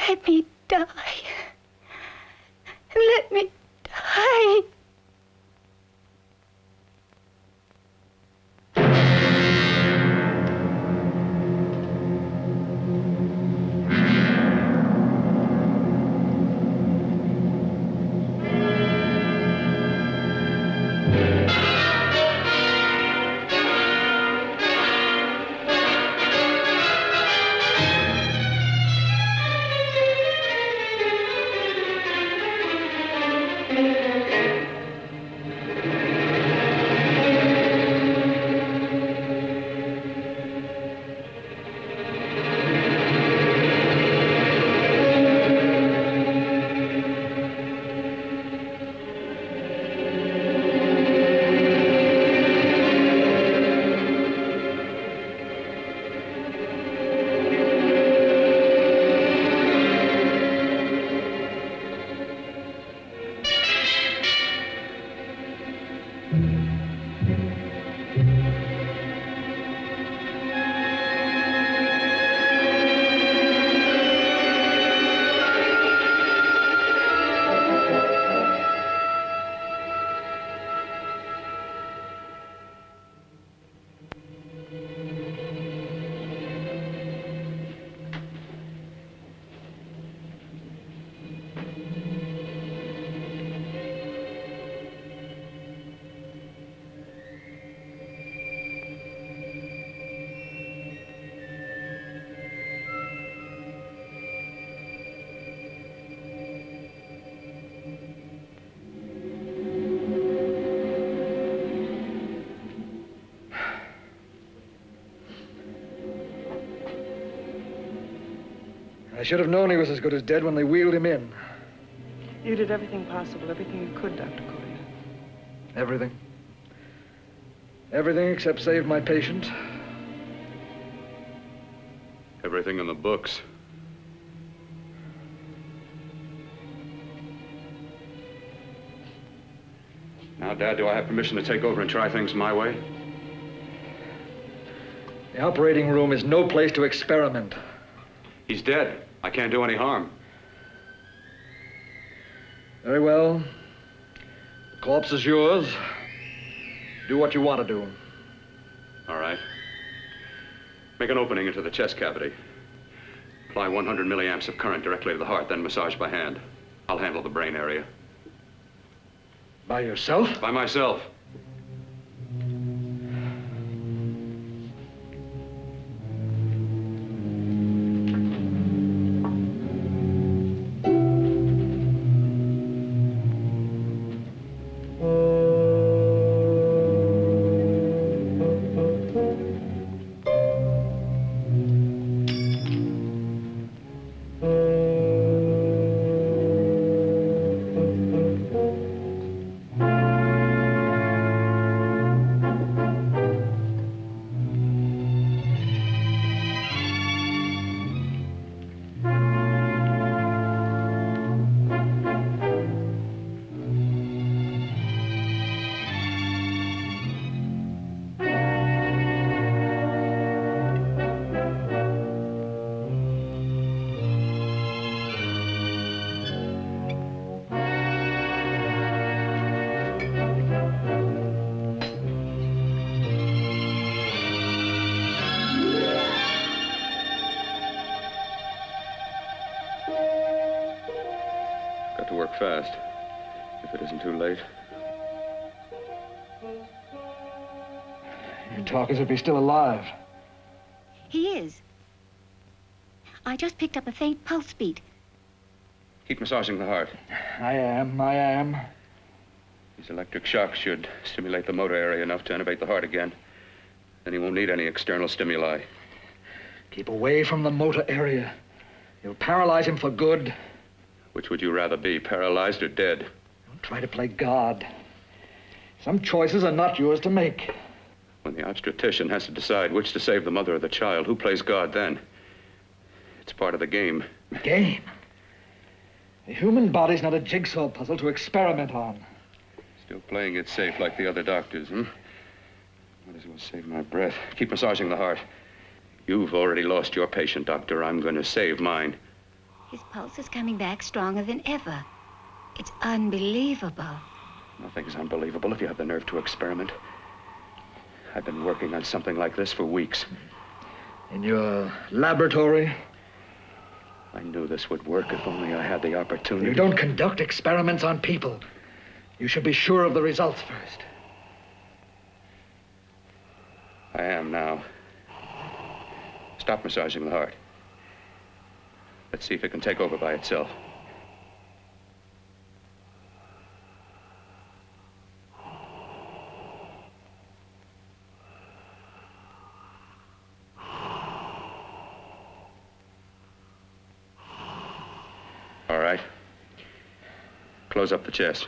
Let me die. Let me die. I should have known he was as good as dead when they wheeled him in. You did everything possible, everything you could, Dr. Cortner. Everything. Everything except save my patient. Everything in the books. Now, Dad, do I have permission to take over and try things my way? The operating room is no place to experiment. He's dead. I can't do any harm. Very well. The corpse is yours. Do what you want to do. All right. Make an opening into the chest cavity. Apply 100 milliamps of current directly to the heart, then massage by hand. I'll handle the brain area. By yourself? By myself. Fast, if it isn't too late. You talk as if he's still alive. He is. I just picked up a faint pulse beat. Keep massaging the heart. I am. These electric shocks should stimulate the motor area enough to innervate the heart again. Then he won't need any external stimuli. Keep away from the motor area. You'll paralyze him for good. Which would you rather be, paralyzed or dead? Don't try to play God. Some choices are not yours to make. When the obstetrician has to decide which to save the mother or the child, who plays God then? It's part of the game. Game? The human body's not a jigsaw puzzle to experiment on. Still playing it safe like the other doctors, hmm? Might as well save my breath. Keep massaging the heart. You've already lost your patient, Doctor. I'm going to save mine. His pulse is coming back stronger than ever. It's unbelievable. Nothing's unbelievable if you have the nerve to experiment. I've been working on something like this for weeks. In your laboratory? I knew this would work if only I had the opportunity. You don't conduct experiments on people. You should be sure of the results first. I am now. Stop massaging the heart. Let's see if it can take over by itself. All right. Close up the chest.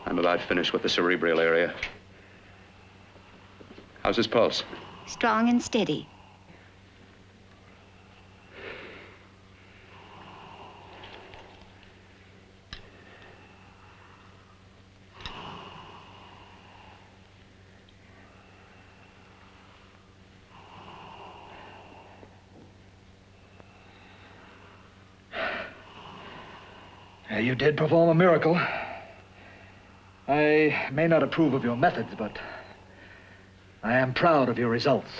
I'm about finished with the cerebral area. How's his pulse? Strong and steady. You did perform a miracle. I may not approve of your methods, but I am proud of your results.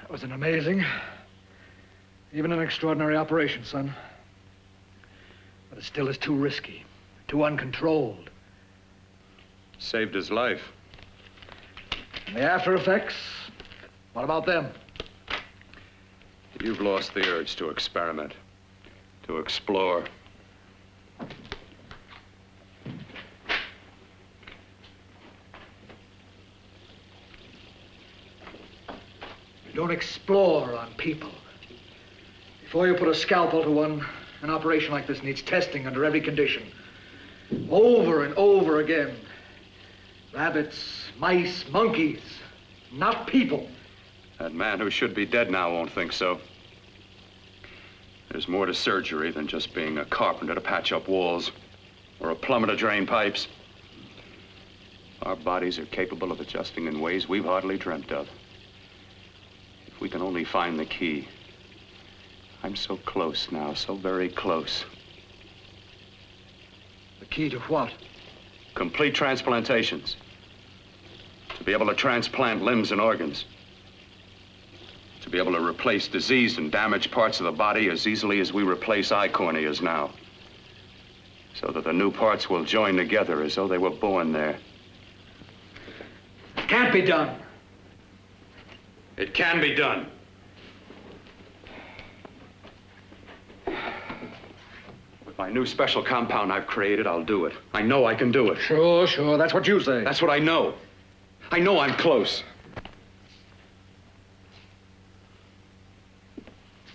That was an amazing, even an extraordinary operation, son. But it still is too risky, too uncontrolled. Saved his life. And the after effects, what about them? You've lost the urge to experiment, to explore. You don't explore on people. Before you put a scalpel to one, an operation like this needs testing under every condition. Over and over again. Rabbits, mice, monkeys, not people. That man who should be dead now won't think so. There's more to surgery than just being a carpenter to patch up walls or a plumber to drain pipes. Our bodies are capable of adjusting in ways we've hardly dreamt of. If we can only find the key. I'm so close now, so very close. The key to what? Complete transplantations. To be able to transplant limbs and organs. To be able to replace diseased and damaged parts of the body as easily as we replace eye corneas now. So that the new parts will join together as though they were born there. It can't be done. It can be done. With my new special compound I've created, I'll do it. I know I can do it. Sure, that's what you say. That's what I know. I know I'm close.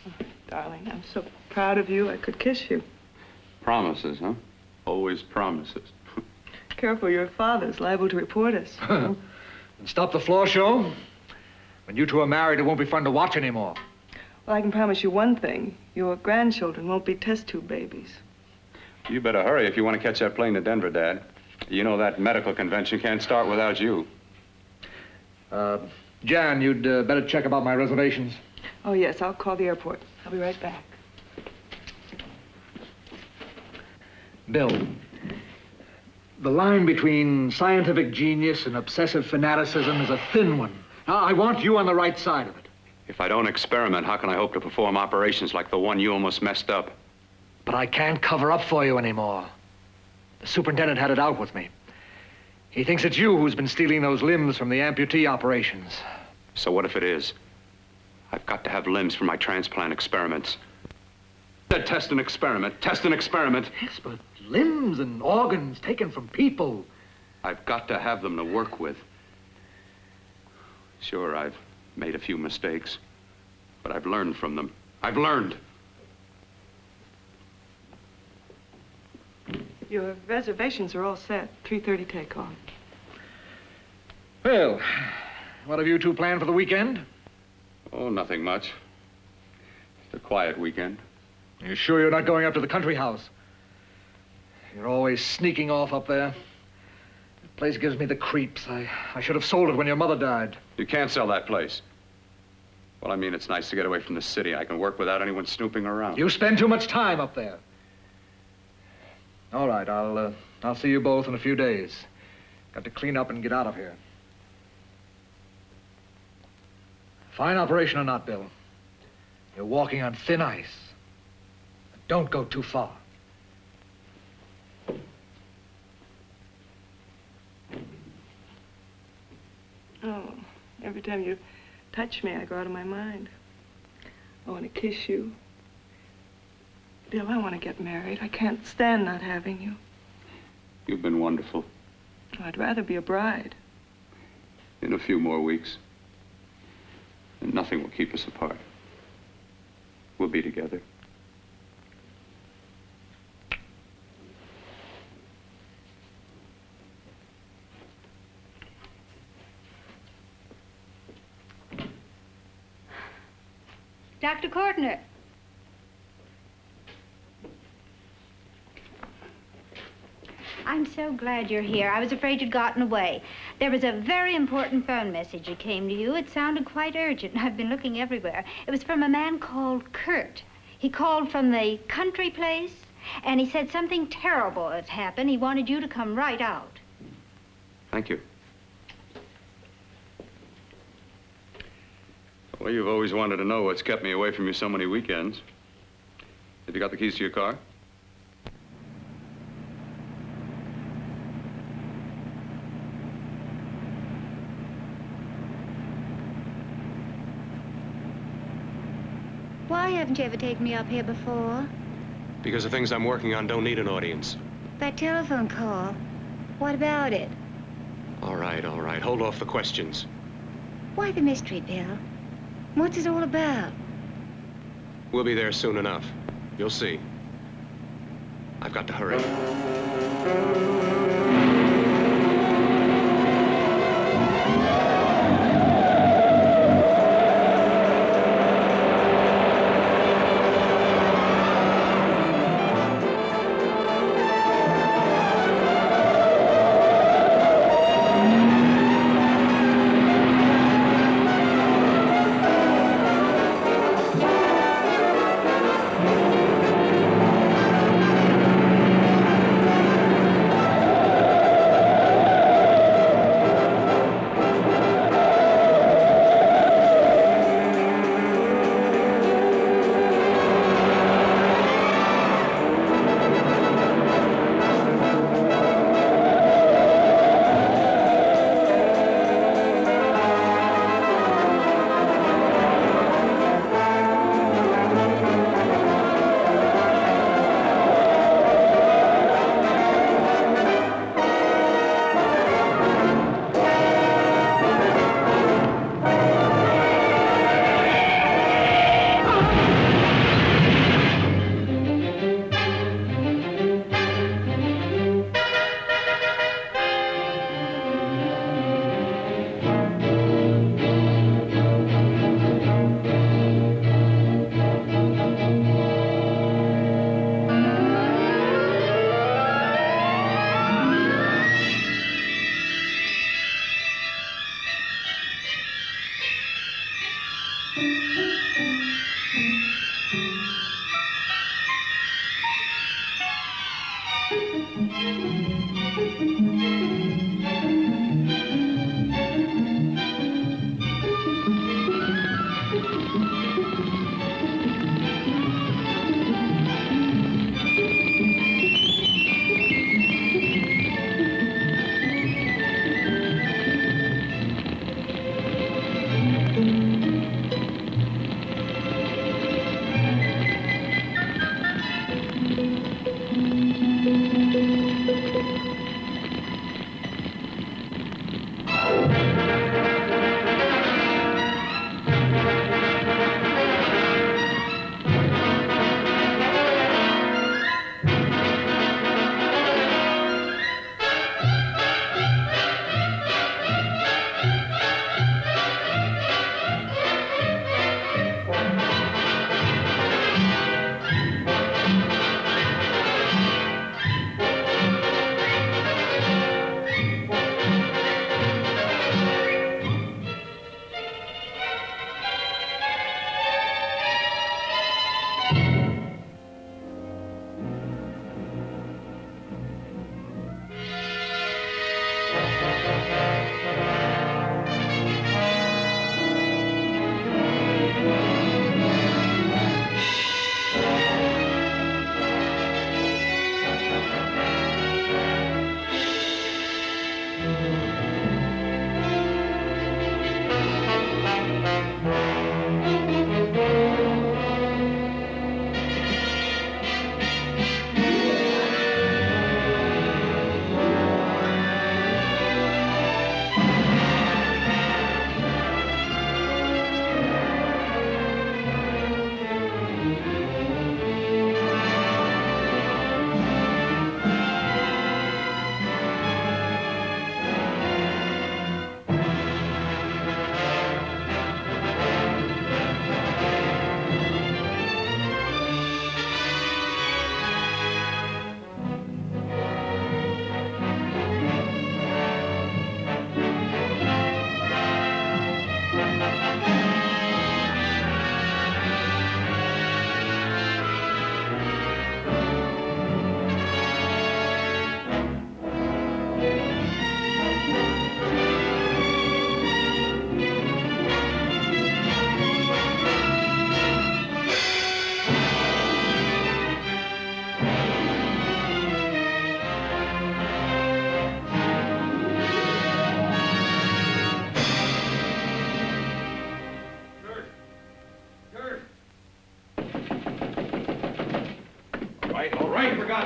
Oh, darling, I'm so proud of you, I could kiss you. Promises, huh? Always promises. Careful, your father's liable to report us. And stop the floor show. When you two are married, it won't be fun to watch anymore. Well, I can promise you one thing. Your grandchildren won't be test tube babies. You better hurry if you want to catch that plane to Denver, Dad. You know that medical convention can't start without you. Jan, you'd better check about my reservations. Oh, yes, I'll call the airport. I'll be right back. Bill, the line between scientific genius and obsessive fanaticism is a thin one. Now, I want you on the right side of it. If I don't experiment, how can I hope to perform operations like the one you almost messed up? But I can't cover up for you anymore. The superintendent had it out with me. He thinks it's you who's been stealing those limbs from the amputee operations. So what if it is? I've got to have limbs for my transplant experiments. Test and experiment, test and experiment. Yes, but limbs and organs taken from people. I've got to have them to work with. Sure, I've made a few mistakes. But I've learned from them. I've learned. Your reservations are all set. 3:30 takeoff. Well, what have you two planned for the weekend? Oh, nothing much. Just a quiet weekend. You sure you're not going up to the country house? You're always sneaking off up there. The place gives me the creeps. I should have sold it when your mother died. You can't sell that place. Well, I mean, it's nice to get away from the city. I can work without anyone snooping around. You spend too much time up there. All right, I'll see you both in a few days. Got to clean up and get out of here. Fine operation or not, Bill. You're walking on thin ice. Don't go too far. Oh, every time you touch me, I go out of my mind. I want to kiss you. Bill, I want to get married. I can't stand not having you. You've been wonderful. I'd rather be a bride. In a few more weeks. And nothing will keep us apart. We'll be together. Dr. Cortner. I'm so glad you're here. I was afraid you'd gotten away. There was a very important phone message that came to you. It sounded quite urgent. I've been looking everywhere. It was from a man called Kurt. He called from the country place, and he said something terrible has happened. He wanted you to come right out. Thank you. Well, you've always wanted to know what's kept me away from you so many weekends. Have you got the keys to your car? Why haven't you ever taken me up here before? Because the things I'm working on don't need an audience. That telephone call, what about it? All right, all right. Hold off the questions. Why the mystery, Bill? What's it all about? We'll be there soon enough. You'll see. I've got to hurry.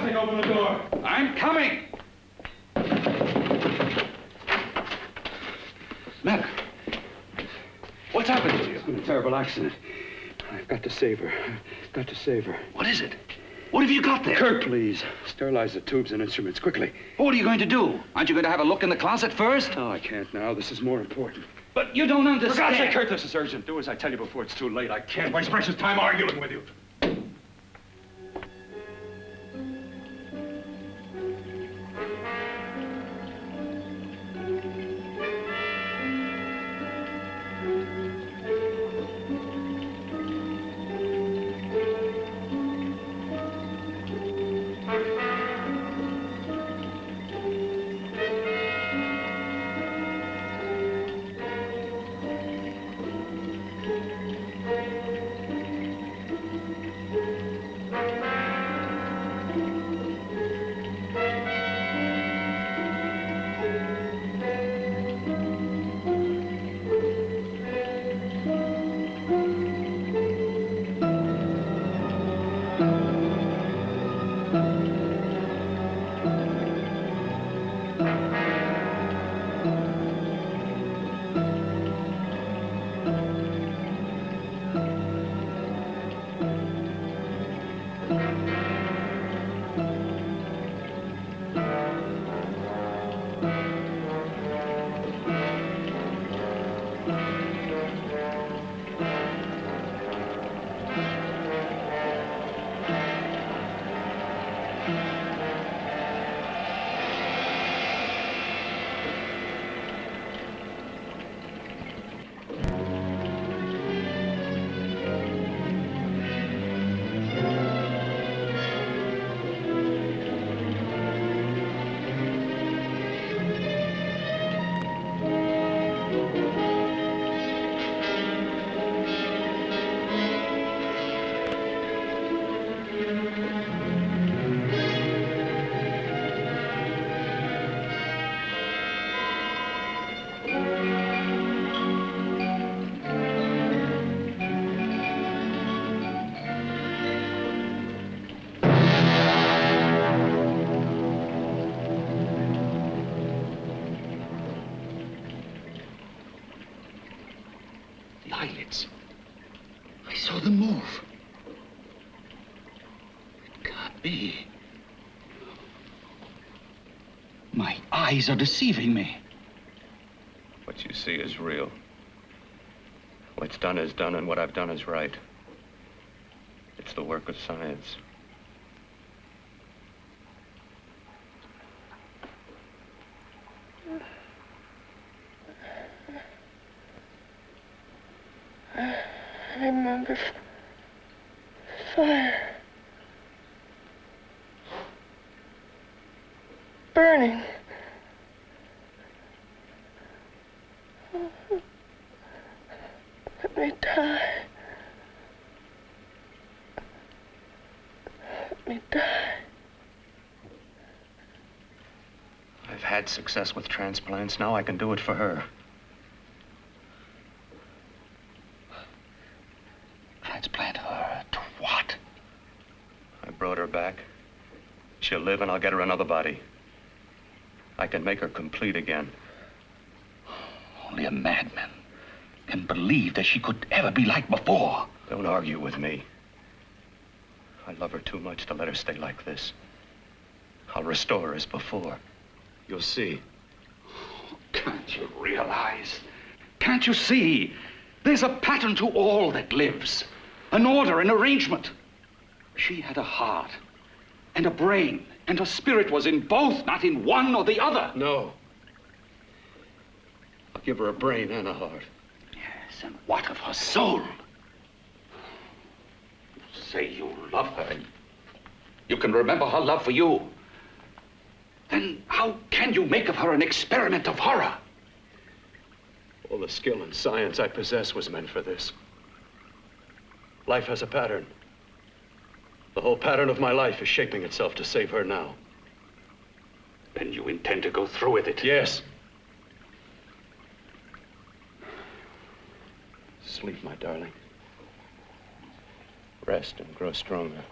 Something, open the door. I'm coming. Matter? What's happened to you? It's been a terrible accident. I've got to save her. I've got to save her. What is it? What have you got there? Kurt, please. Sterilize the tubes and instruments quickly. What are you going to do? Aren't you going to have a look in the closet first? No, I can't now. This is more important. But you don't understand. For God's sake, Kurt, this is urgent. Do as I tell you before it's too late. I can't waste precious time arguing with you. Eyelids. I saw them move. It can't be. My eyes are deceiving me. What you see is real. What's done is done, and what I've done is right. It's the work of science. I remember fire. Burning. Let me die. Let me die. I've had success with transplants. Now I can do it for her. Transplant her to what? I brought her back. She'll live, and I'll get her another body. I can make her complete again. Only a madman can believe that she could ever be like before. Don't argue with me. I love her too much to let her stay like this. I'll restore her as before. You'll see. Can't you realize? Can't you see? There's a pattern to all that lives. An order, an arrangement. She had a heart and a brain, and her spirit was in both, not in one or the other. No. I'll give her a brain and a heart. Yes, and what of her soul? You say you love her. You can remember her love for you. Then how can you make of her an experiment of horror? All the skill and science I possess was meant for this. Life has a pattern. The whole pattern of my life is shaping itself to save her now. Then you intend to go through with it? Yes. Sleep, my darling. Rest and grow stronger.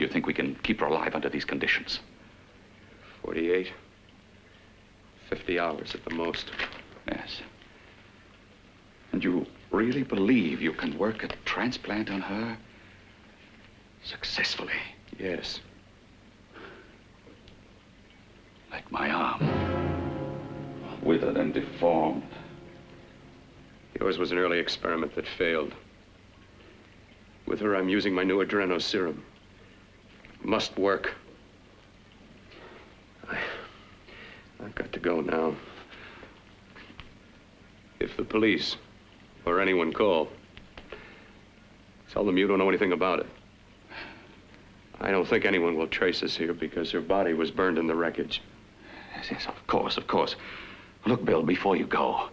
do you think we can keep her alive under these conditions? 48. 50 hours at the most. Yes. And you really believe you can work a transplant on her successfully? Yes. Like my arm. Withered and deformed. Yours was an early experiment that failed. With her, I'm using my new adreno serum. Must work. I've got to go now. If the police or anyone call, tell them you don't know anything about it. I don't think anyone will trace us here because her body was burned in the wreckage. Yes, of course, of course. Look, Bill, before you go,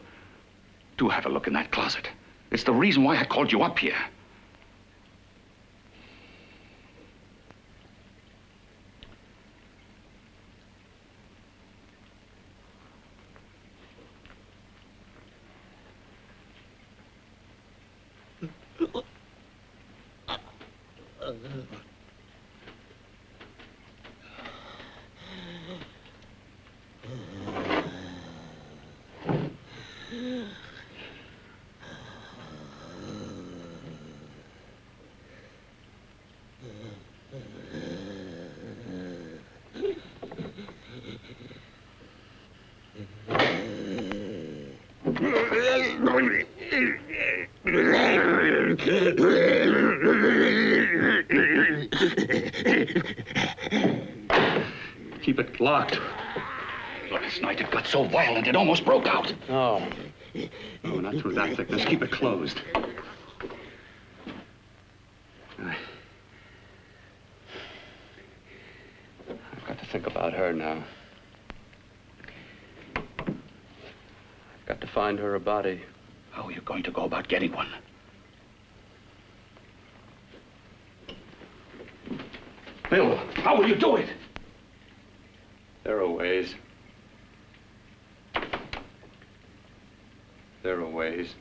do have a look in that closet. It's the reason why I called you up here. Keep it locked. Last night it got so violent it almost broke out. No. No, not through that thickness. Keep it closed. I've got to think about her now. I've got to find her a body. How are you going to go about getting one? Bill, how will you do it? There are ways. There are ways.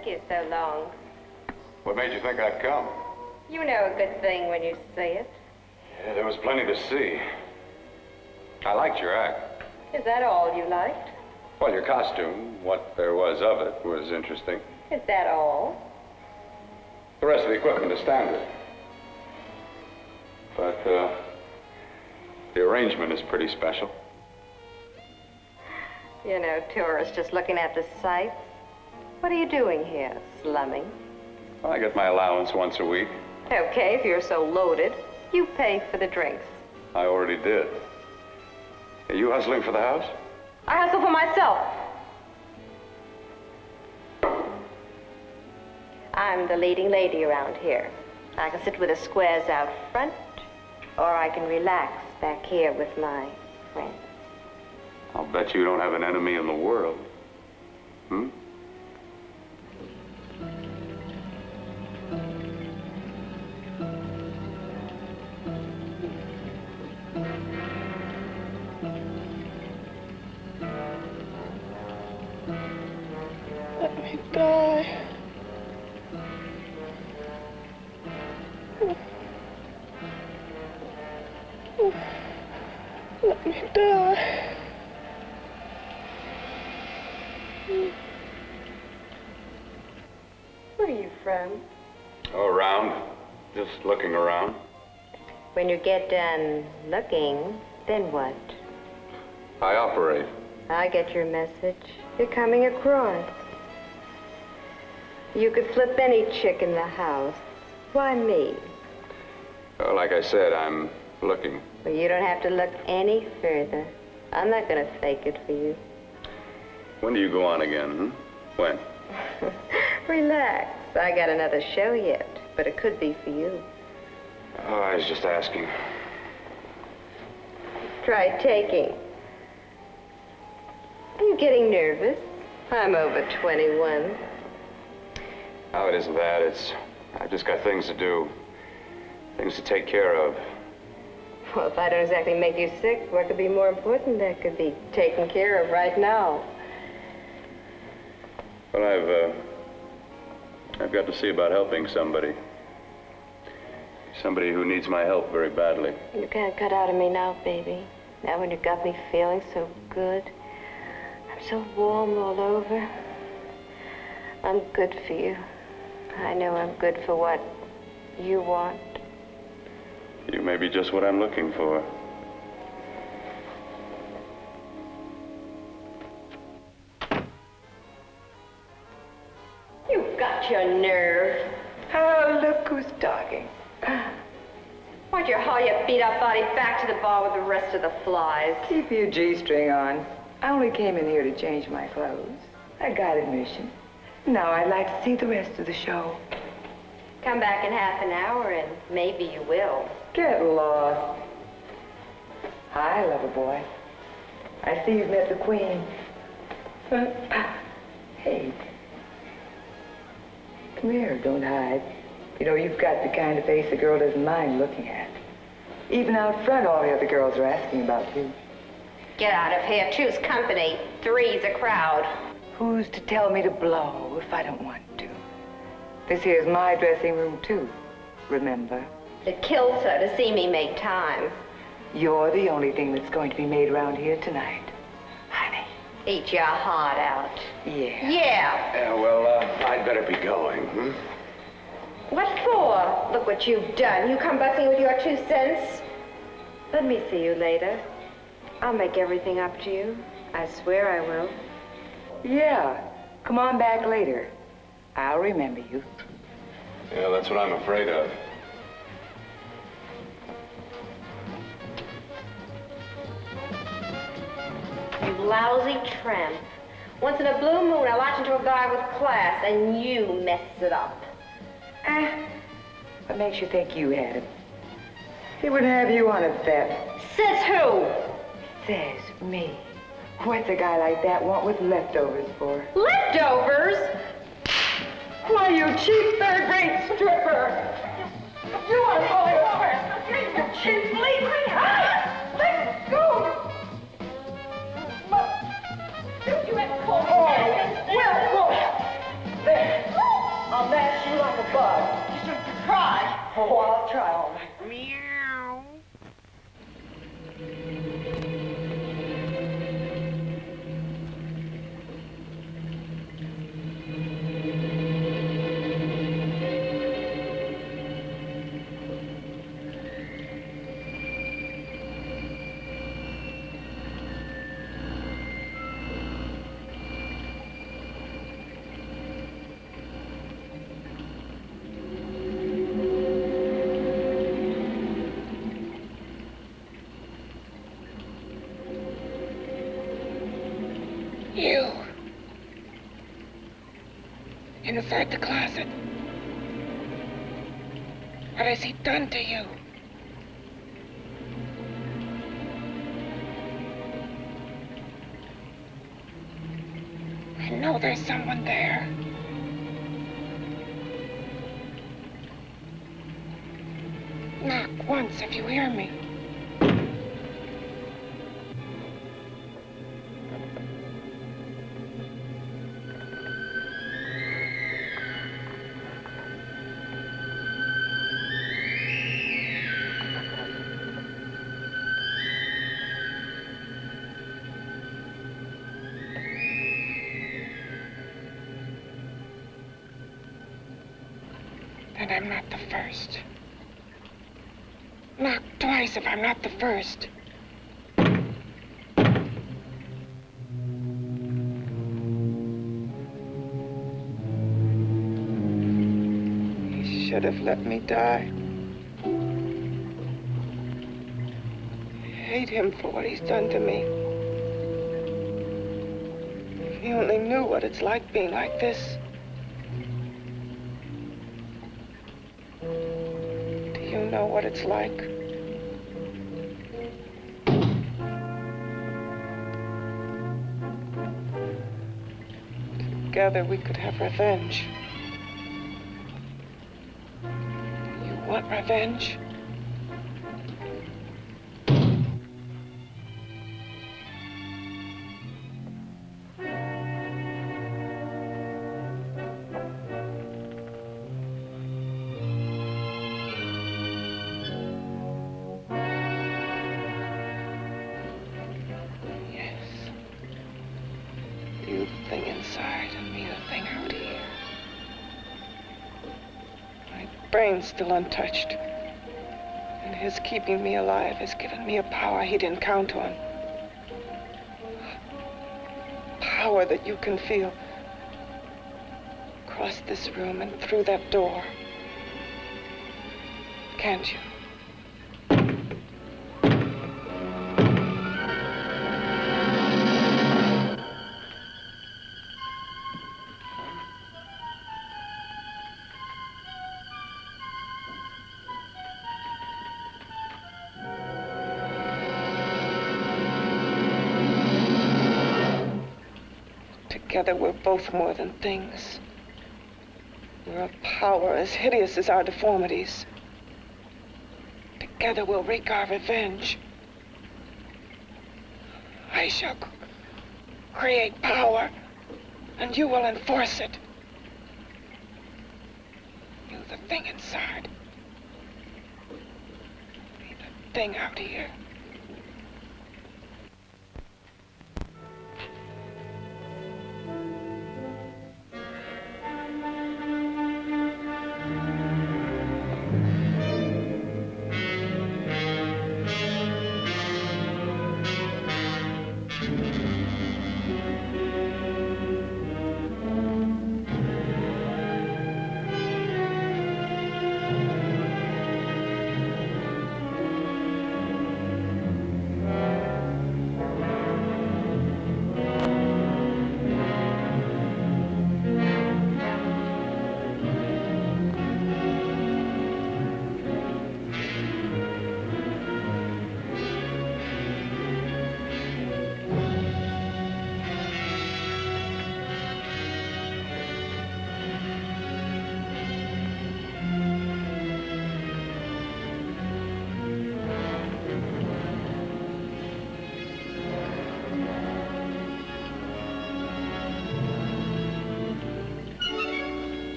took you so long? What made you think I'd come? You know a good thing when you see it. Yeah, there was plenty to see. I liked your act. Is that all you liked? Well, your costume, what there was of it, was interesting. Is that all? The rest of the equipment is standard. But, the arrangement is pretty special. You know, tourists just looking at the sights. What are you doing here? Slumming? I get my allowance once a week. Okay, if you're so loaded, you pay for the drinks. I already did. Are you hustling for the house? I hustle for myself. I'm the leading lady around here. I can sit with the squares out front, or I can relax back here with my friends. I'll bet you don't have an enemy in the world. Hmm? Let me die. Let me die. Where are you from? Oh, around. Just looking around. When you get done looking, then what? I operate. I get your message. You're coming across. You could flip any chick in the house. Why me? Oh, like I said, I'm looking. Well, you don't have to look any further. I'm not going to fake it for you. When do you go on again, hmm? When? Relax. I got another show yet, but it could be for you. Oh, I was just asking. Try taking. Are you getting nervous? I'm over 21. Oh, it isn't that. It's... I've just got things to do. Things to take care of. Well, if I don't exactly make you sick, what could be more important that could be taken care of right now? Well, I've got to see about helping somebody. Somebody who needs my help very badly. You can't cut out of me now, baby. Now when you got me feeling so good. I'm so warm all over. I'm good for you. I know I'm good for what you want. You may be just what I'm looking for. You've got your nerve. Oh, look who's talking. Why'd you haul your beat-up body back to the bar with the rest of the flies? Keep your G-string on. I only came in here to change my clothes. I got admission. Now I'd like to see the rest of the show. Come back in half an hour and maybe you will. Get lost. Hi, lover boy. I see you've met the queen. Hey. Come here, don't hide. You know, you've got the kind of face a girl doesn't mind looking at. Even out front, all the other girls are asking about you. Get out of here. Choose company. Three's a crowd. Who's to tell me to blow if I don't want to? This here's my dressing room, too. Remember? It kills her to see me make time. You're the only thing that's going to be made around here tonight. Honey. Eat your heart out. Yeah. Yeah. Yeah, well, I'd better be going, hmm? What for? Look what you've done. You come busting with your 2 cents. Let me see you later. I'll make everything up to you. I swear I will. Yeah. Come on back later. I'll remember you. Yeah, that's what I'm afraid of. You lousy tramp. Once in a blue moon, I latch into a guy with class, and you mess it up. What makes you think you had him? He wouldn't have you on a bet. Says who? Says me. What's a guy like that want with leftovers for? Leftovers? Why, you cheap third-rate stripper! You are going over! You cheap bleeding! Let go! You had pulled. Oh, well, there. Oh, I'll try all right. Meow. You. Inside the closet. What has he done to you? I know there's someone there. Knock once if you hear me. And I'm not the first. Knock twice if I'm not the first. He should have let me die. I hate him for what he's done to me. If he only knew what it's like being like this. You know what it's like. Together we could have revenge. You want revenge? You the thing inside and me the thing out here. My brain's still untouched. And his keeping me alive has given me a power he didn't count on. Power that you can feel across this room and through that door. Can't you? Together we're both more than things. We're a power as hideous as our deformities. Together we'll wreak our revenge. I shall create power, and you will enforce it. You the thing inside. Me the thing out here.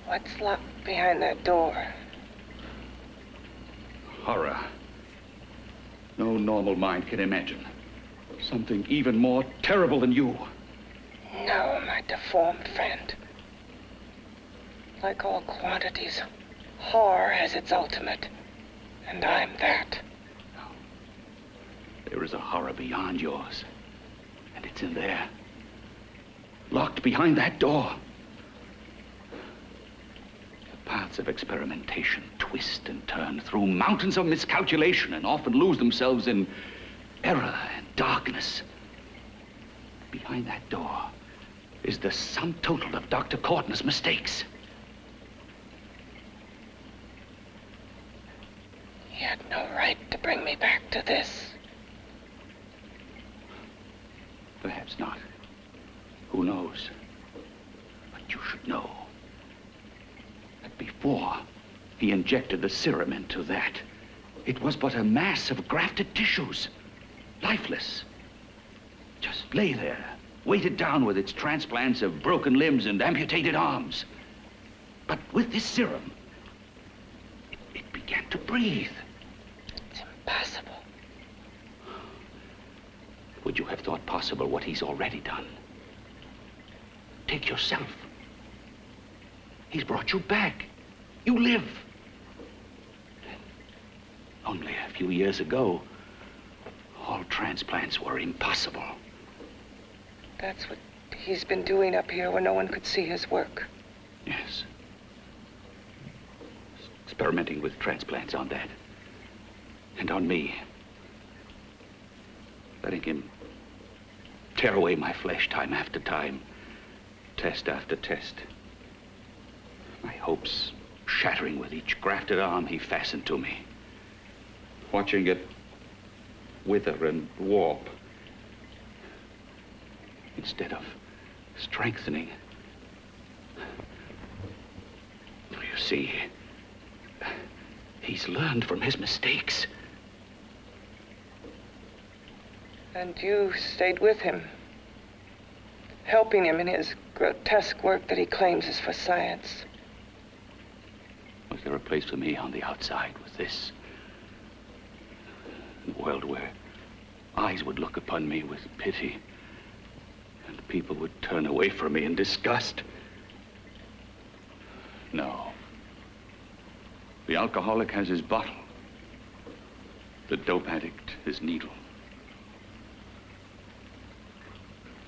What's locked behind that door? Horror. No normal mind can imagine. Something even more terrible than you. No, my deformed friend. Like all quantities, horror has its ultimate. And I'm that. There is a horror beyond yours. And it's in there. Locked behind that door. The paths of experimentation twist and turn through mountains of miscalculation and often lose themselves in error and darkness. Behind that door is the sum total of Dr. Cortner's mistakes. He had no right to bring me back to this. Perhaps not. Who knows? But you should know that before he injected the serum into that, it was but a mass of grafted tissues, lifeless. Just lay there, weighted down with its transplants of broken limbs and amputated arms. But with this serum, it began to breathe. It's impossible. Would you have thought possible what he's already done? Take yourself. He's brought you back. You live. Only a few years ago, all transplants were impossible. That's what he's been doing up here where no one could see his work. Yes. Experimenting with transplants on that. And on me. Letting him tear away my flesh time after time, test after test. My hopes shattering with each grafted arm he fastened to me. Watching it wither and warp instead of strengthening. You see, he's learned from his mistakes. And you stayed with him, helping him in his grotesque work that he claims is for science. Was there a place for me on the outside with this? A world where eyes would look upon me with pity and people would turn away from me in disgust? No. The alcoholic has his bottle. The dope addict his needle.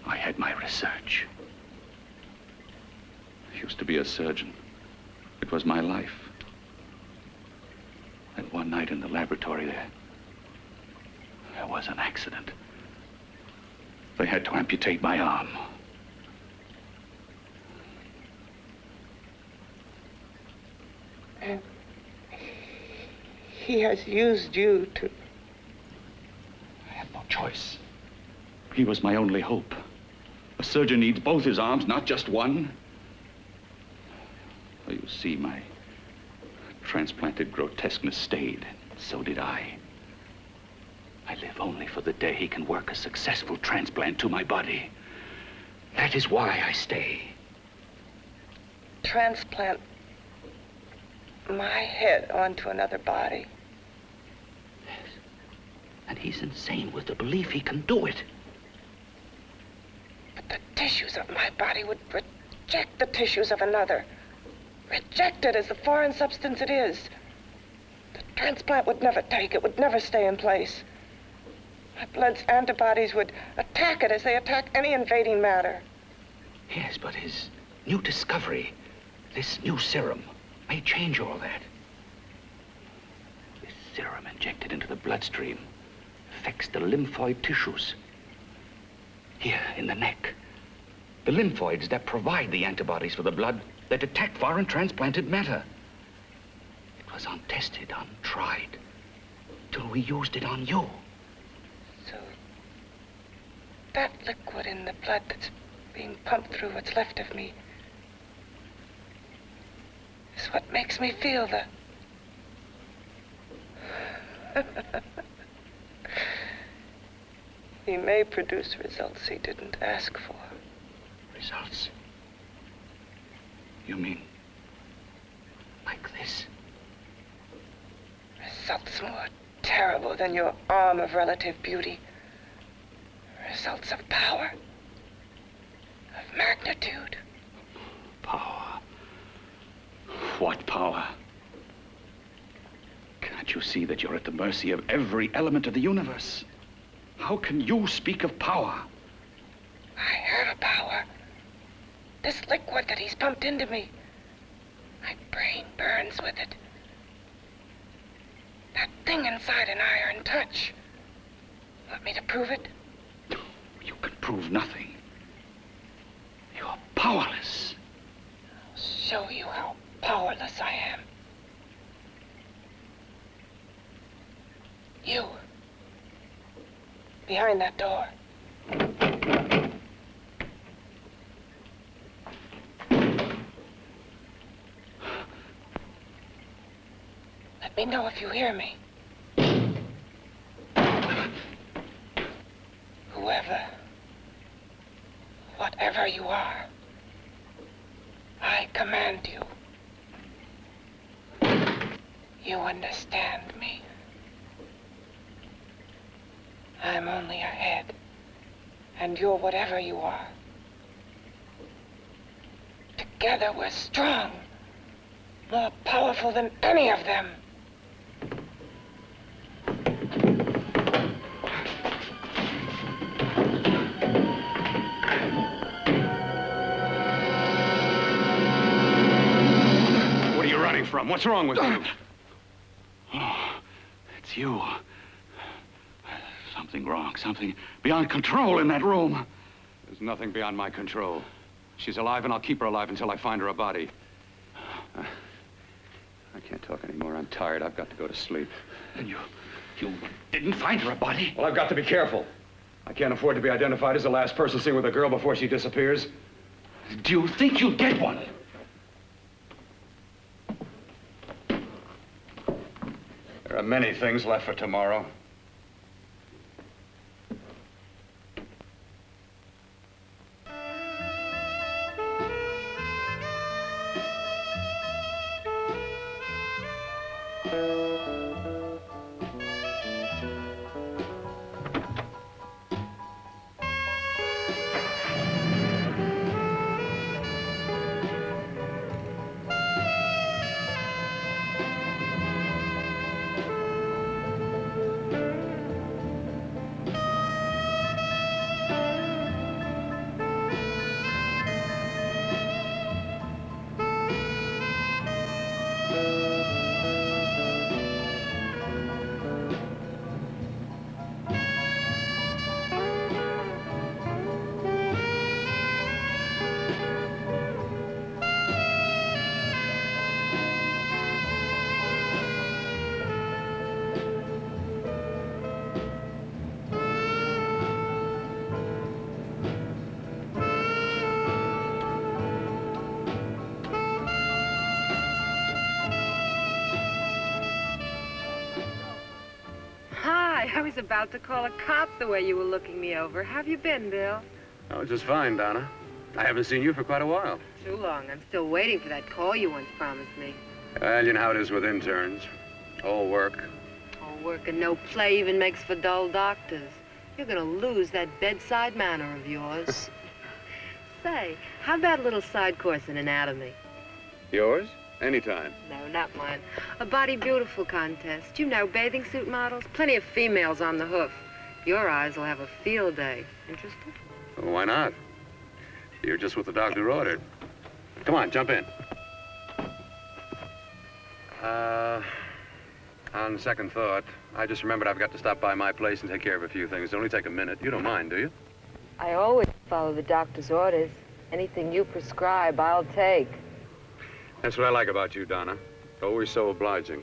I had my research. I used to be a surgeon. It was my life. And one night in the laboratory there was an accident. They had to amputate my arm. And he has used you to... I had no choice. He was my only hope. A surgeon needs both his arms, not just one. Well, you see, my transplanted grotesqueness stayed. So did I. I live only for the day he can work a successful transplant to my body. That is why I stay. Transplant my head onto another body. Yes. And he's insane with the belief he can do it. But the tissues of my body would reject the tissues of another. Reject it as the foreign substance it is. The transplant would never take it, would never stay in place. My blood's antibodies would attack it as they attack any invading matter. Yes, but his new discovery, this new serum, may change all that. This serum injected into the bloodstream affects the lymphoid tissues. Here, in the neck. The lymphoids that provide the antibodies for the blood that attack foreign transplanted matter. It was untested, untried, till we used it on you. So That liquid in the blood that's being pumped through what's left of me is what makes me feel the... He may produce results he didn't ask for. Results? You mean like this? Results more terrible than your arm of relative beauty. Results of power, of magnitude. Power? What power? Can't you see that you're at the mercy of every element of the universe? How can you speak of power? I have a power. This liquid that he's pumped into me. My brain burns with it. That thing inside an iron touch. Want me to prove it? You can prove nothing. You're powerless. I'll show you how powerless I am. You. Behind that door. Let me know if you hear me. Whoever, whatever you are, I command you. You understand me. I'm only a head, and you're whatever you are. Together we're strong, more powerful than any of them. What are you running from? What's wrong with you? Oh, it's you. Something wrong, something beyond control in that room. There's nothing beyond my control. She's alive, and I'll keep her alive until I find her a body. I can't talk anymore. I'm tired. I've got to go to sleep. And you didn't find her a body? Well, I've got to be careful. I can't afford to be identified as the last person seen with a girl before she disappears. Do you think you'll get one? There are many things left for tomorrow. I was about to call a cop the way you were looking me over. How have you been, Bill? Oh, just fine, Donna. I haven't seen you for quite a while. Too long. I'm still waiting for that call you once promised me. Well, you know how it is with interns. All work. All work and no play even makes for dull doctors. You're gonna lose that bedside manner of yours. Say, how about a little side course in anatomy? Yours? Anytime. No, not mine. A Body Beautiful contest. You know, bathing suit models. Plenty of females on the hoof. Your eyes will have a field day. Interested? Well, why not? You're just what the doctor ordered. Come on, jump in. On second thought, I just remembered I've got to stop by my place and take care of a few things. It'll only take a minute. You don't mind, do you? I always follow the doctor's orders. Anything you prescribe, I'll take. That's what I like about you, Donna. Always so obliging.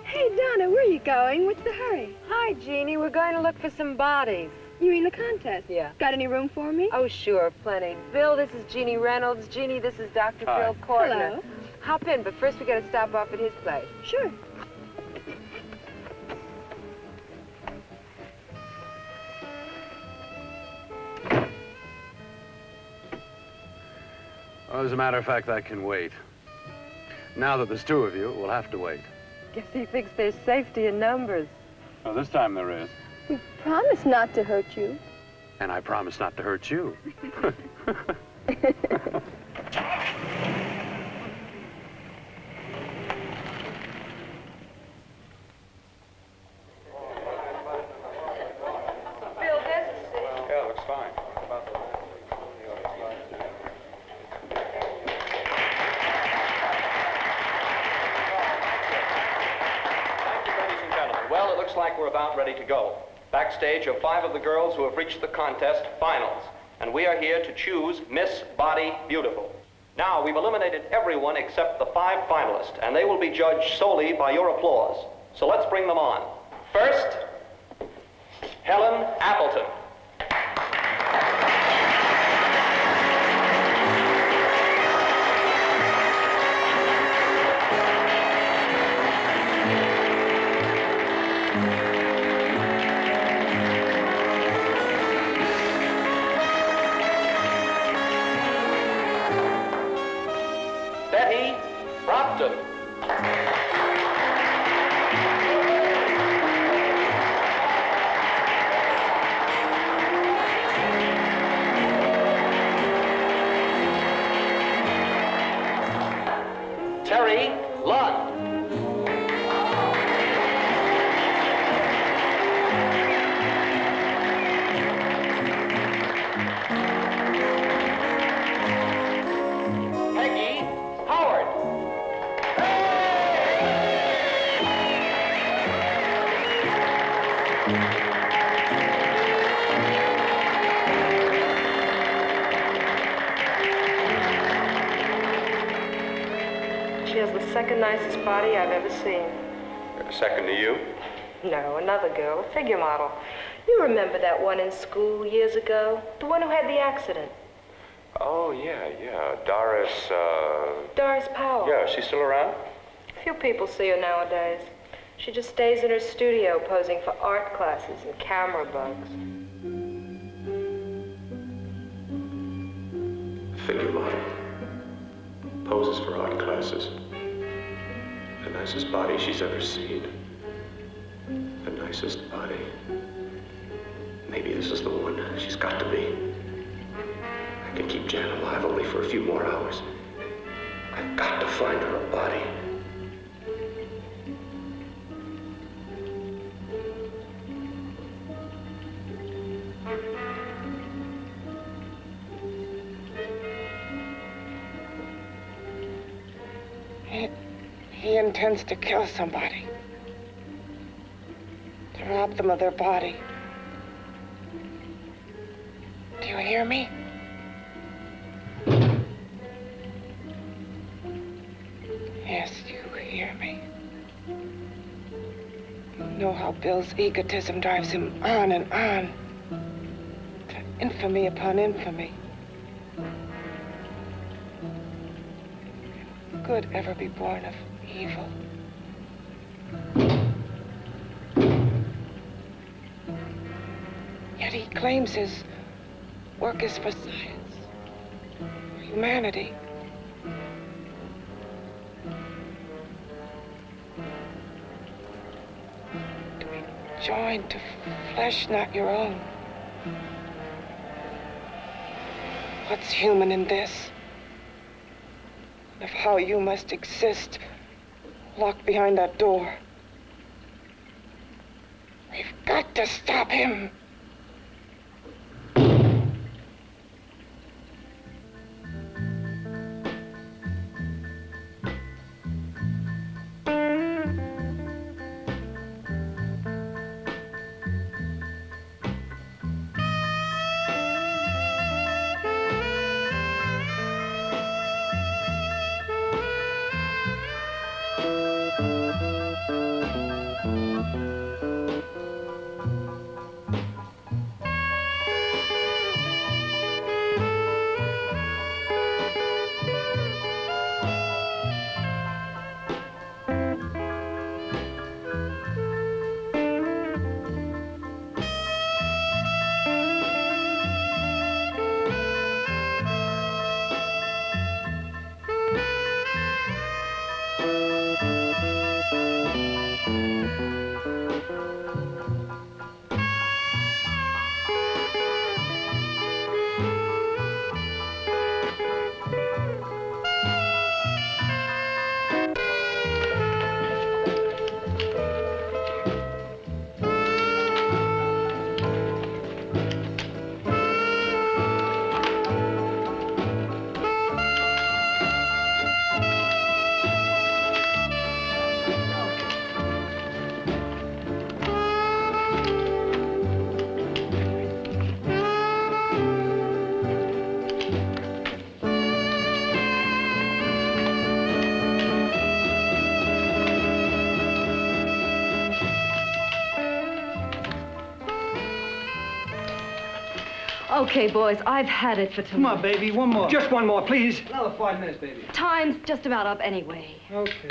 Hey, Donna, where are you going. What's the hurry? Hi, Jeannie. We're going to look for some bodies. You mean the contest? Yeah. Got any room for me? Oh, sure, plenty. Bill, this is Jeannie Reynolds. Jeannie, this is Dr.Bill Cortner. Hello. Hop in, but first we got to stop off at his place. Sure. Well, as a matter of fact, that can wait. Now that there's two of you, we'll have to wait. Guess he thinks there's safety in numbers. Well, this time there is. We promised not to hurt you. And I promise not to hurt you. Bill, there's a seat. Yeah, looks fine. Ladies and gentlemen, well, it looks like we're about ready to go. Backstage are 5 of the girls who have reached the contest finals, and we are here to choose Miss Body Beautiful. Now, we've eliminated everyone except the 5 finalists, and they will be judged solely by your applause. So let's bring them on. First, Helen Appleton. Betty Brockton. Terry Lund. Peggy Howard. She has the second nicest body I've ever seen. Second to you? No, another girl, a figure model. You remember that one in school years ago? The one who had the accident. Oh, yeah. Doris, Doris Powell. Yeah, is she still around? Few people see her nowadays. She just stays in her studio posing for art classes and camera bugs. Figure model. Poses for art classes. The nicest body she's ever seen. The nicest body. Maybe this is the one. She's got to be. I can keep Jan alive only for a few more hours. I've got to find her a body. He intends to kill somebody. To rob them of their body. Do you hear me? Yes, you hear me. You know how Bill's egotism drives him on and on. To infamy upon infamy. Can good ever be born of evil? Yet he claims his work is for science, for humanity. To be joined to flesh not your own. What's human in this? Of how you must exist, locked behind that door. We've got to stop him. Okay, boys, I've had it for tonight. Come on, baby, one more. Just one more, please. Another 5 minutes, baby. Time's just about up anyway. Okay.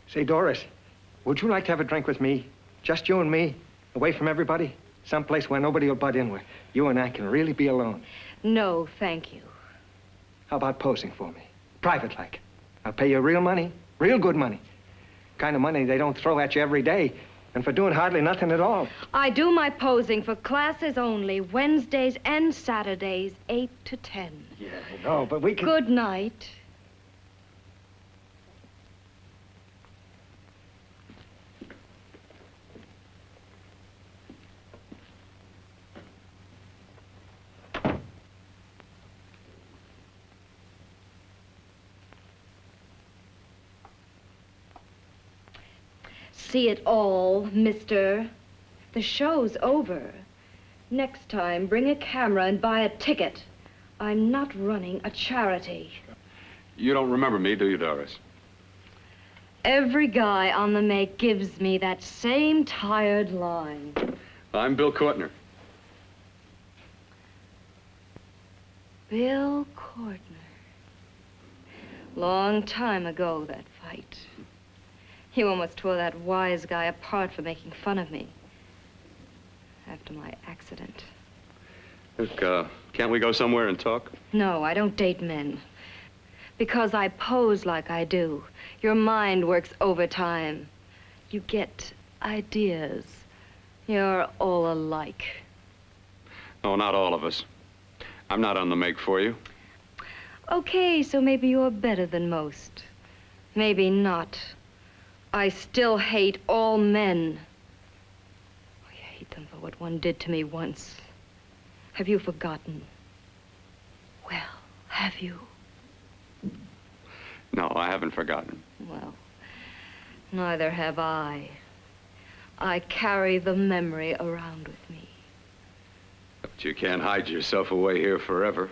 Say, Doris, would you like to have a drink with me? Just you and me, away from everybody? Someplace where nobody will butt in, where you and I can really be alone. No, thank you. How about posing for me? Private-like. I'll pay you real money, real good money. Kind of money they don't throw at you every day, and for doing hardly nothing at all. I do my posing for classes only, Wednesdays and Saturdays, 8 to 10. Yeah, I know, but we can... Good night. See it all, mister. The show's over. Next time, bring a camera and buy a ticket. I'm not running a charity. You don't remember me, do you, Doris? Every guy on the make gives me that same tired line. I'm Bill Cortner. Bill Cortner. Long time ago, that fight. You almost tore that wise guy apart for making fun of me. After my accident. Look, can't we go somewhere and talk? No, I don't date men. Because I pose like I do, your mind works overtime. You get ideas. You're all alike. Oh, not all of us. I'm not on the make for you. Okay, so maybe you're better than most. Maybe not. I still hate all men. I hate them for what one did to me once. Have you forgotten? Well, have you? No, I haven't forgotten. Well, neither have I. I carry the memory around with me. But you can't hide yourself away here forever,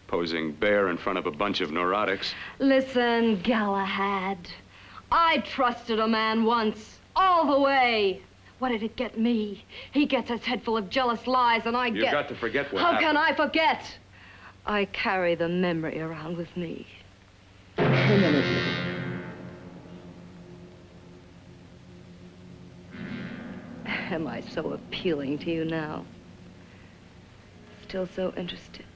posing bare in front of a bunch of neurotics. Listen, Galahad. I trusted a man once, all the way. What did it get me? He gets his head full of jealous lies, and You've got to forget what How happened. can I forget? I carry the memory around with me. Am I so appealing to you now? Still so interested?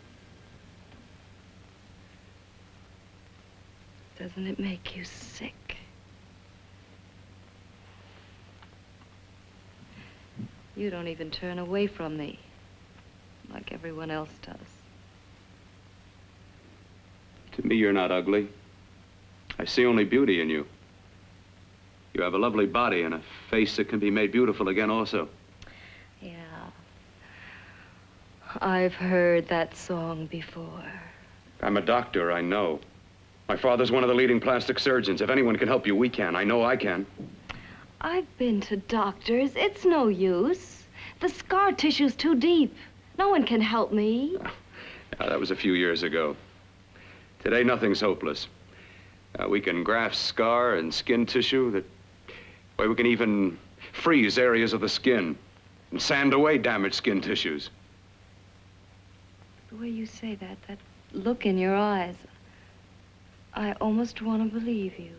Doesn't it make you sick? You don't even turn away from me, like everyone else does. To me, you're not ugly. I see only beauty in you. You have a lovely body and a face that can be made beautiful again also. Yeah. I've heard that song before. I'm a doctor, I know. My father's one of the leading plastic surgeons. If anyone can help you, we can. I know I can. I've been to doctors. It's no use. The scar tissue's too deep. No one can help me. That was a few years ago. Today, nothing's hopeless. We can graft scar and skin tissue that... Well, we can even freeze areas of the skin and sand away damaged skin tissues. The way you say that look in your eyes, I almost want to believe you.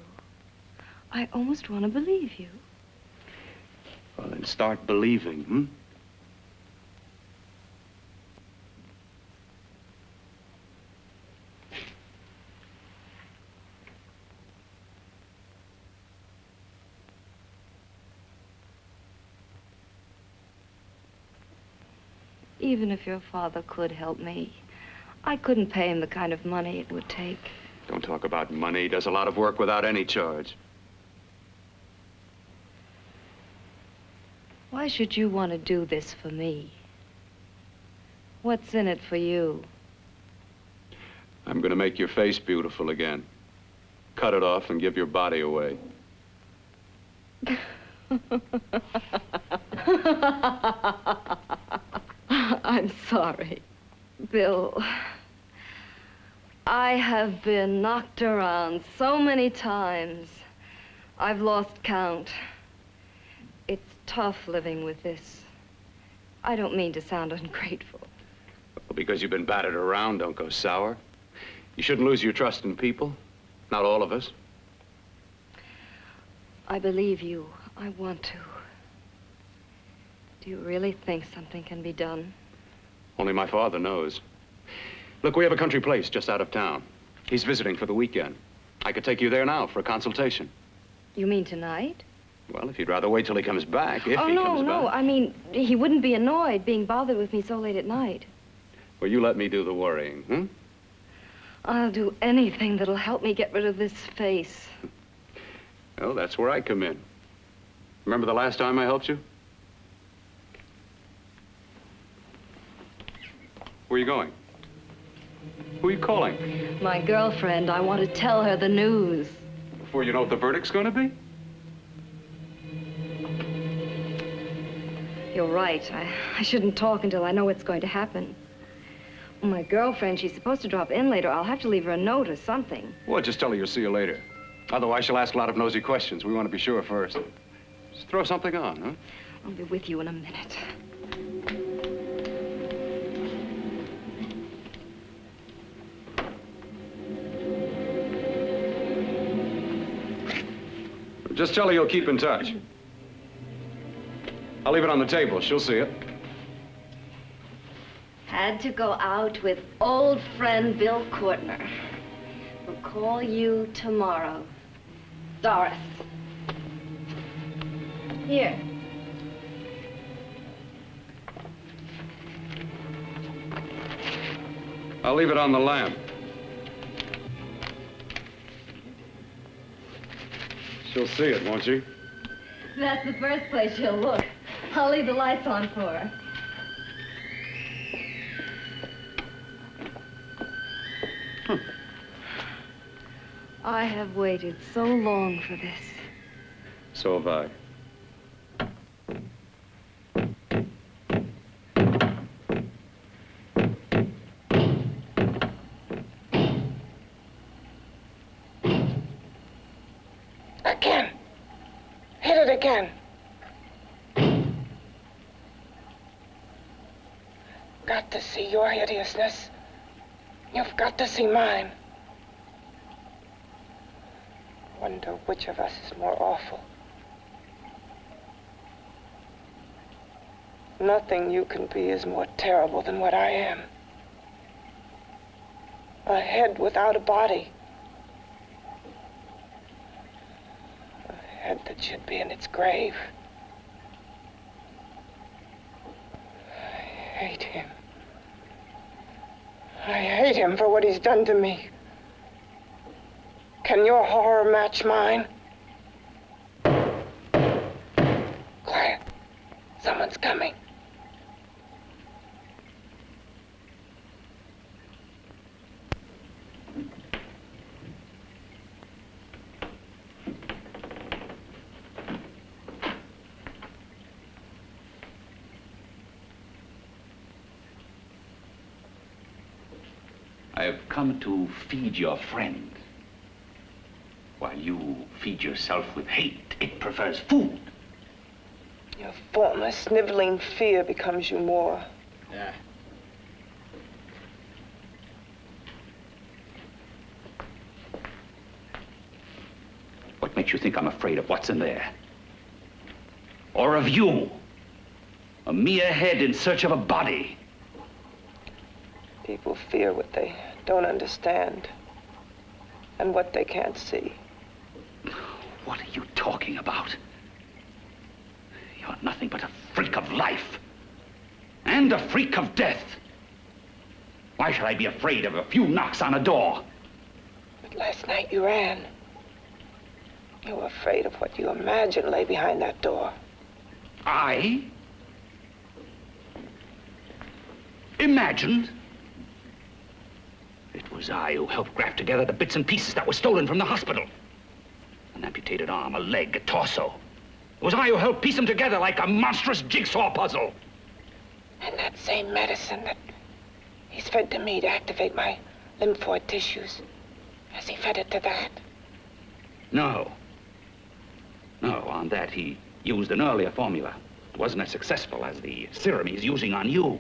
I almost want to believe you. Well, then start believing, hmm? Even if your father could help me, I couldn't pay him the kind of money it would take. Don't talk about money. He does a lot of work without any charge. Why should you want to do this for me? What's in it for you? I'm going to make your face beautiful again. Cut it off and give your body away. I'm sorry. Bill, I have been knocked around so many times. I've lost count. It's tough living with this. I don't mean to sound ungrateful. Well, because you've been battered around, don't go sour. You shouldn't lose your trust in people. Not all of us. I believe you. I want to. Do you really think something can be done? Only my father knows. Look, we have a country place just out of town. He's visiting for the weekend. I could take you there now for a consultation. You mean tonight? Well, if you'd rather wait till he comes back, if he comes no, back. no. I mean, he wouldn't be annoyed being bothered with me so late at night. Well, you let me do the worrying, hmm? I'll do anything that'll help me get rid of this face. Well, that's where I come in. Remember the last time I helped you? Where are you going? Who are you calling? My girlfriend. I want to tell her the news. Before you know what the verdict's going to be? You're right. I shouldn't talk until I know what's going to happen. My girlfriend, she's supposed to drop in later. I'll have to leave her a note or something. Well, just tell her you'll see you later. Otherwise, she'll ask a lot of nosy questions. We want to be sure first. Just throw something on, huh? I'll be with you in a minute. Just tell her you'll keep in touch. I'll leave it on the table. She'll see it. Had to go out with old friend Bill Cortner. We'll call you tomorrow. Doris. Here. I'll leave it on the lamp. She'll see it, won't she? That's the first place she'll look. I'll leave the lights on for her. I have waited so long for this. So have I. Again. Hit it again. Got to see your hideousness. You've got to see mine. Wonder which of us is more awful. Nothing you can be is more terrible than what I am. A head without a body. A head that should be in its grave. I hate him. I hate him for what he's done to me. Can your horror match mine? Quiet. Someone's coming. I've come to feed your friend. While you feed yourself with hate, it prefers food. Your formless, sniveling fear becomes you more. Yeah. What makes you think I'm afraid of what's in there? Or of you? A mere head in search of a body. People fear what they don't understand and what they can't see. What are you talking about? You're nothing but a freak of life. And a freak of death. Why should I be afraid of a few knocks on a door? But last night you ran. You were afraid of what you imagined lay behind that door. I? Imagined? It was I who helped graft together the bits and pieces that were stolen from the hospital. An amputated arm, a leg, a torso. It was I who helped piece them together like a monstrous jigsaw puzzle. And that same medicine that he's fed to me to activate my lymphoid tissues, has he fed it to that? No. No, on that he used an earlier formula. It wasn't as successful as the serum he's using on you,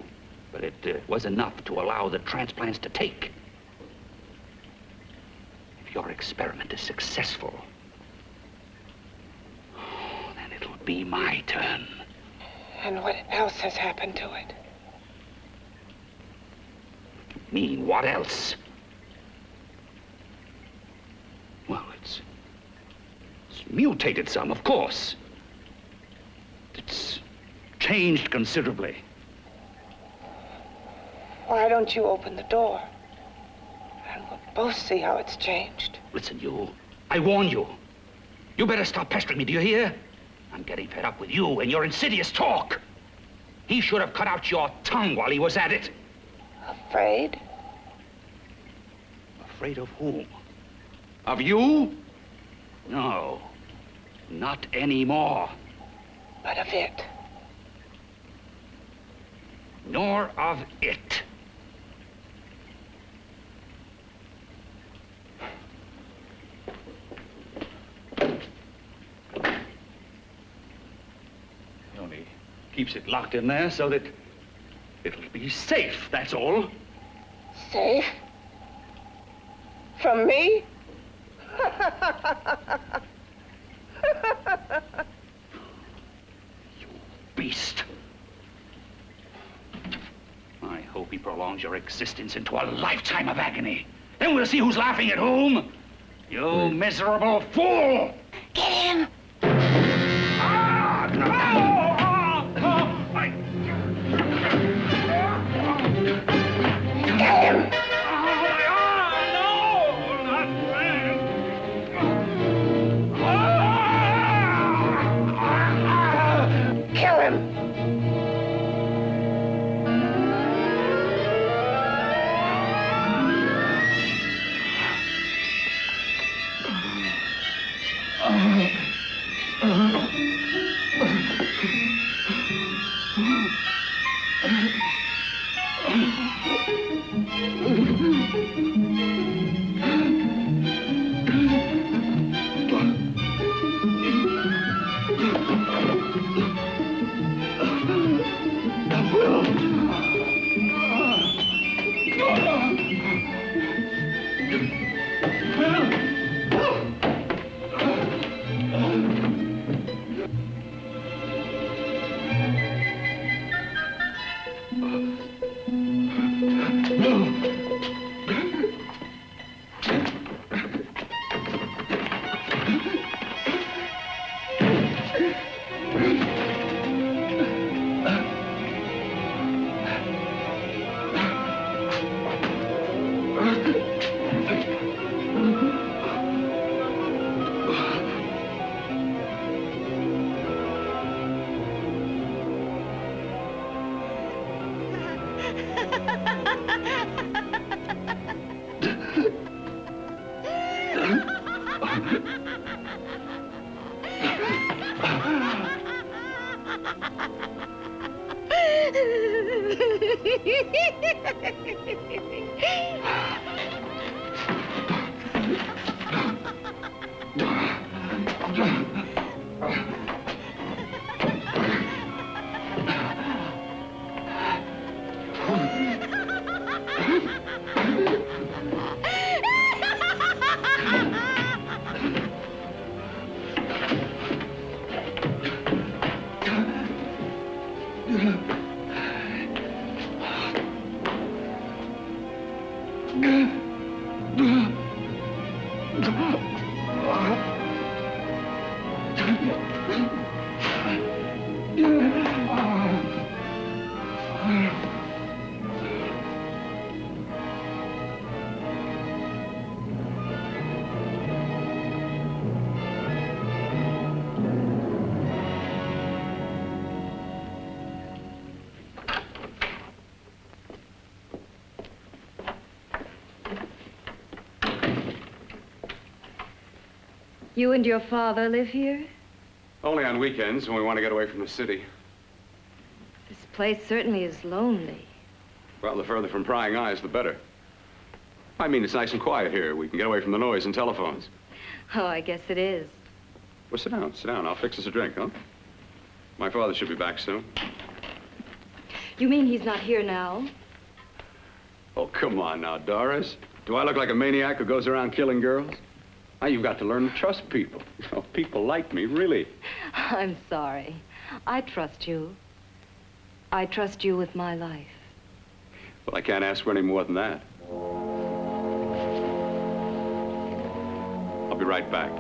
but it was enough to allow the transplants to take. If your experiment is successful, then it'll be my turn. And what else has happened to it? Mean what else? Well, it's mutated some, of course. It's changed considerably. Why don't you open the door? And we'll both see how it's changed. Listen, you. I warn you. You better stop pestering me, do you hear? I'm getting fed up with you and your insidious talk. He should have cut out your tongue while he was at it. Afraid? Afraid of whom? Of you? No, not anymore. But of it. Nor of it. He only keeps it locked in there so that it'll be safe, that's all. Safe? From me? You beast. I hope he prolongs your existence into a lifetime of agony. Then we'll see who's laughing at whom. You miserable fool! Get him! Ah, no! Get him! Kill him! You and your father live here? Only on weekends when we want to get away from the city. This place certainly is lonely. Well, the further from prying eyes, the better. I mean, it's nice and quiet here. We can get away from the noise and telephones. Oh, I guess it is. Well, sit down, sit down. I'll fix us a drink, huh? My father should be back soon. You mean he's not here now? Oh, come on now, Doris. Do I look like a maniac who goes around killing girls? Now, you've got to learn to trust people. You know, people like me, really. I'm sorry. I trust you. I trust you with my life. Well, I can't ask for any more than that. I'll be right back.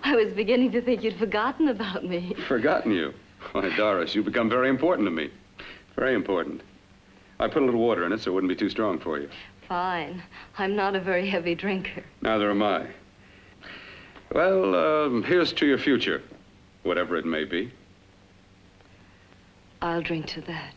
I was beginning to think you'd forgotten about me. Forgotten you? Why, Doris, you've become very important to me. Very important. I put a little water in it so it wouldn't be too strong for you. Fine. I'm not a very heavy drinker. Neither am I. Well, here's to your future, whatever it may be. I'll drink to that.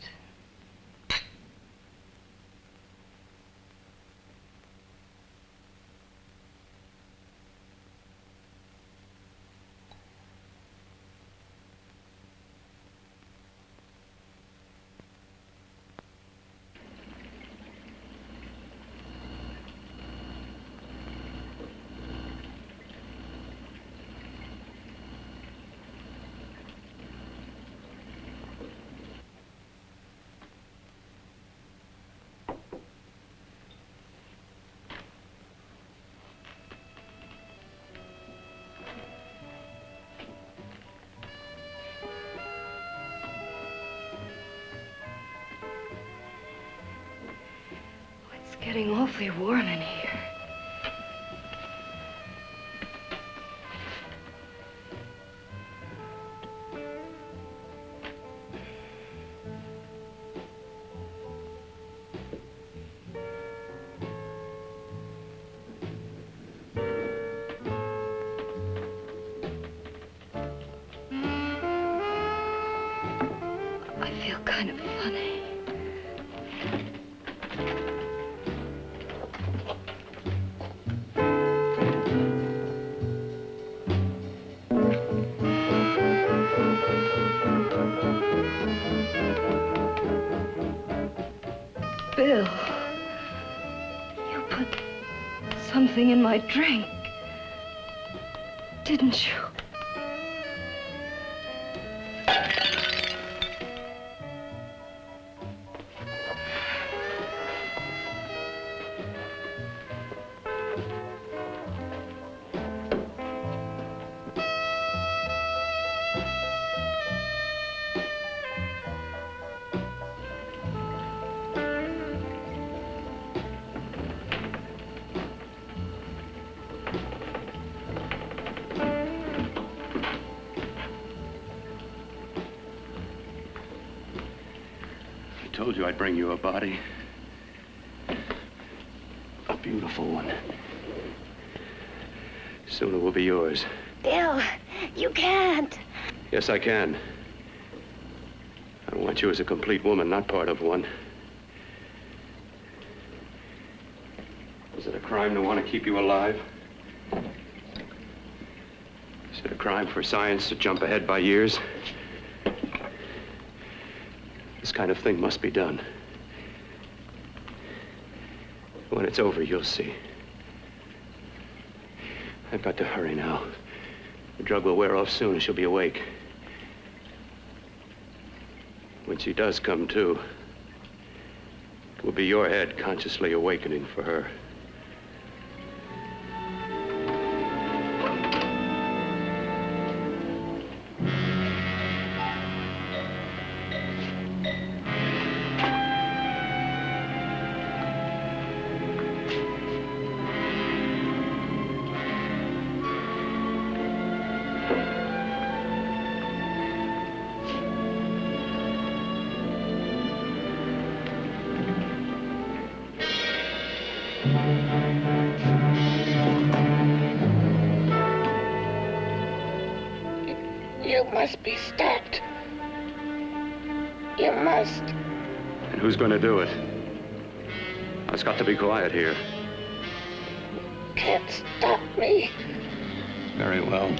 It's getting awfully warm in here. kind of funny. Bill, you put something in my drink, didn't you? I told you I'd bring you a body. A beautiful one. Soon it will be yours. Bill, you can't. Yes, I can. I want you as a complete woman, not part of one. Is it a crime to want to keep you alive? Is it a crime for science to jump ahead by years? This kind of thing must be done. When it's over, you'll see. I've got to hurry now. The drug will wear off soon and she'll be awake. When she does come to, it will be your head consciously awakening for her. You must be stopped. You must. And who's going to do it? It's got to be quiet here. Can't stop me. Very well.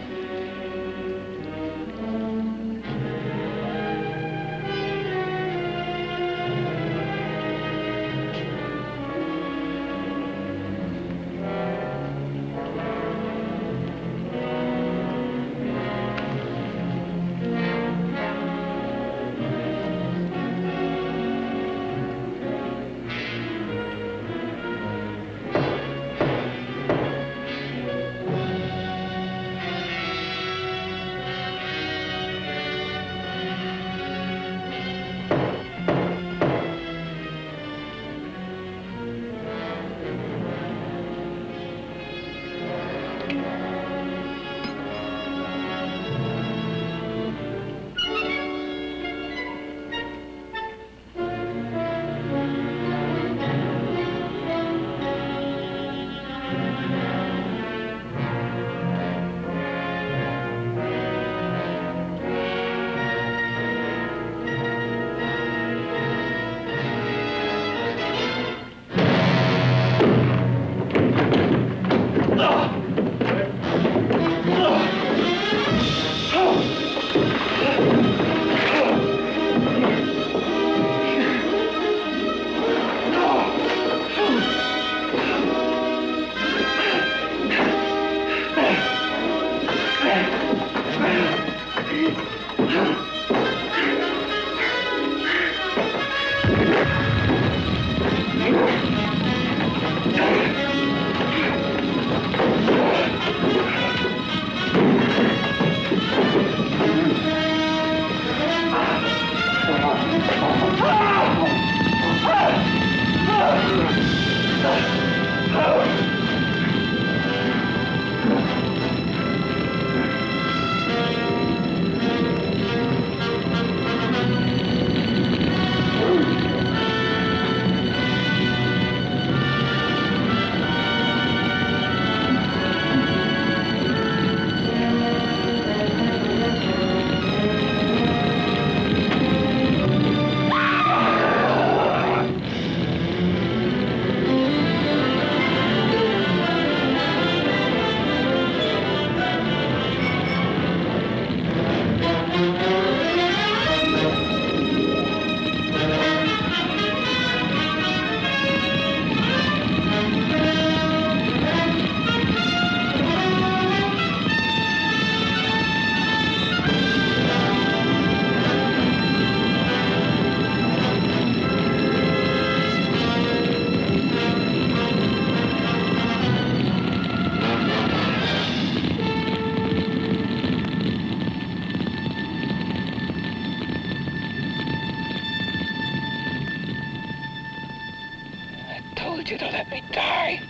told you to let me die.